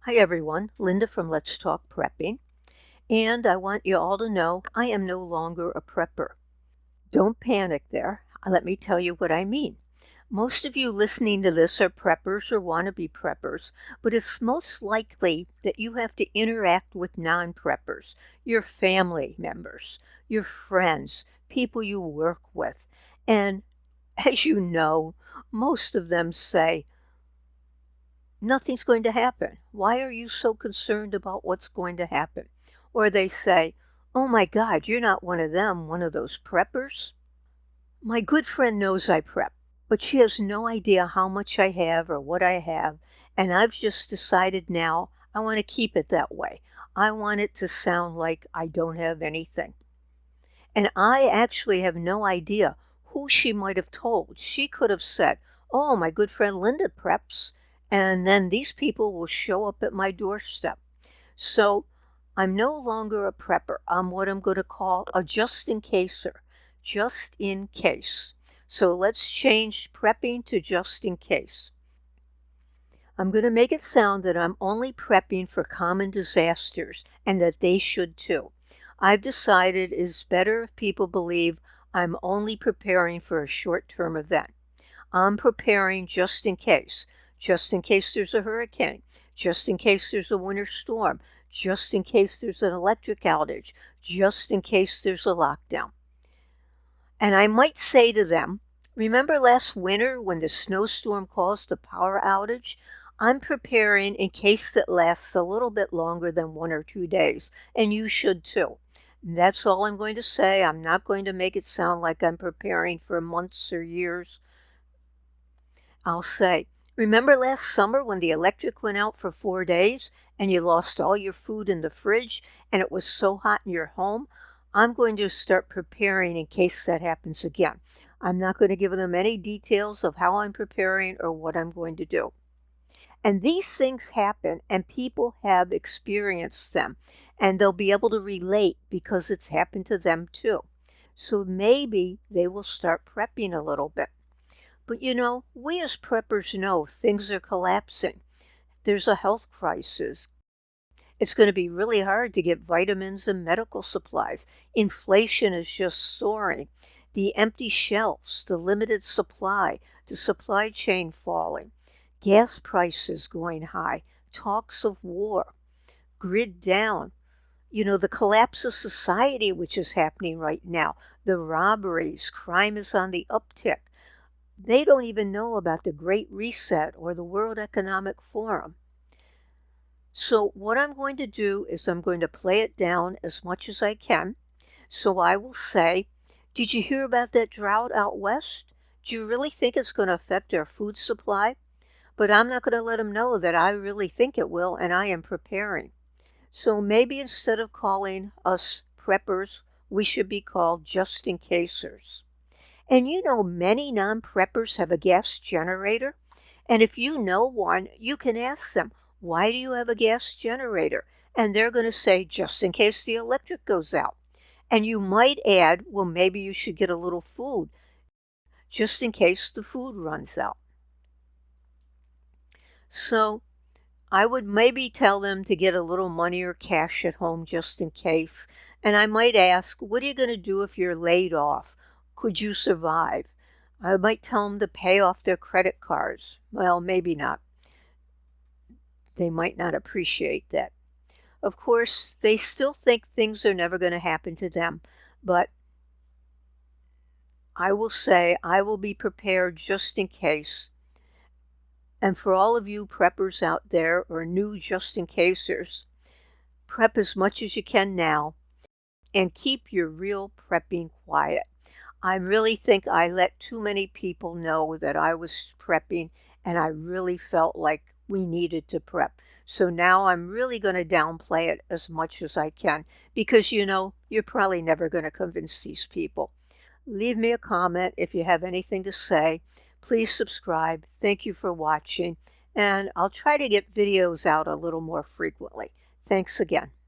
Hi everyone, Linda from Let's Talk Prepping, and I want you all to know I am no longer a prepper. Don't panic there. Let me tell you what I mean. Most of you listening to this are preppers or want to be preppers, but it's most likely that you have to interact with non-preppers, your family members, your friends, people you work with. And as you know, most of them say, nothing's going to happen. Why are you so concerned about what's going to happen? Or they say, oh my God, you're not one of them, one of those preppers. My good friend knows I prep, but she has no idea how much I have or what I have. And I've just decided now I want to keep it that way. I want it to sound like I don't have anything. And I actually have no idea who she might have told. She could have said, oh, my good friend Linda preps, and then these people will show up at my doorstep. So I'm no longer a prepper. I'm what I'm going to call a just-in-caser, just in case. So let's change prepping to just in case. I'm going to make it sound that I'm only prepping for common disasters and that they should too. I've decided it's better if people believe I'm only preparing for a short-term event. I'm preparing just in case there's a hurricane, just in case there's a winter storm, just in case there's an electric outage, just in case there's a lockdown. And I might say to them, remember last winter when the snowstorm caused a power outage? I'm preparing in case that lasts a little bit longer than 1 or 2 days, and you should too. And that's all I'm going to say. I'm not going to make it sound like I'm preparing for months or years. I'll say, remember last summer when the electric went out for 4 days and you lost all your food in the fridge and it was so hot in your home? I'm going to start preparing in case that happens again. I'm not going to give them any details of how I'm preparing or what I'm going to do. And these things happen and people have experienced them and they'll be able to relate because it's happened to them too. So maybe they will start prepping a little bit. But you know, we as preppers know things are collapsing. There's a health crisis. It's going to be really hard to get vitamins and medical supplies. Inflation is just soaring. The empty shelves, the limited supply, the supply chain falling, gas prices going high, talks of war, grid down. You know, the collapse of society, which is happening right now, the robberies, crime is on the uptick. They don't even know about the Great Reset or the World Economic Forum. So what I'm going to do is I'm going to play it down as much as I can. So I will say, did you hear about that drought out west? Do you really think it's going to affect our food supply? But I'm not going to let them know that I really think it will and I am preparing. So maybe instead of calling us preppers, we should be called just-in-casers. And you know, many non-preppers have a gas generator. And if you know one, you can ask them, why do you have a gas generator? And they're going to say, just in case the electric goes out. And you might add, well, maybe you should get a little food, just in case the food runs out. So I would maybe tell them to get a little money or cash at home just in case. And I might ask, what are you going to do if you're laid off? Could you survive? I might tell them to pay off their credit cards. Well, maybe not. They might not appreciate that. Of course, they still think things are never going to happen to them. But I will say I will be prepared just in case. And for all of you preppers out there or new just-in-casers, prep as much as you can now and keep your real prepping quiet. I really think I let too many people know that I was prepping and I really felt like we needed to prep. So now I'm really going to downplay it as much as I can because you know, you're probably never going to convince these people. Leave me a comment if you have anything to say. Please subscribe. Thank you for watching. And I'll try to get videos out a little more frequently. Thanks again.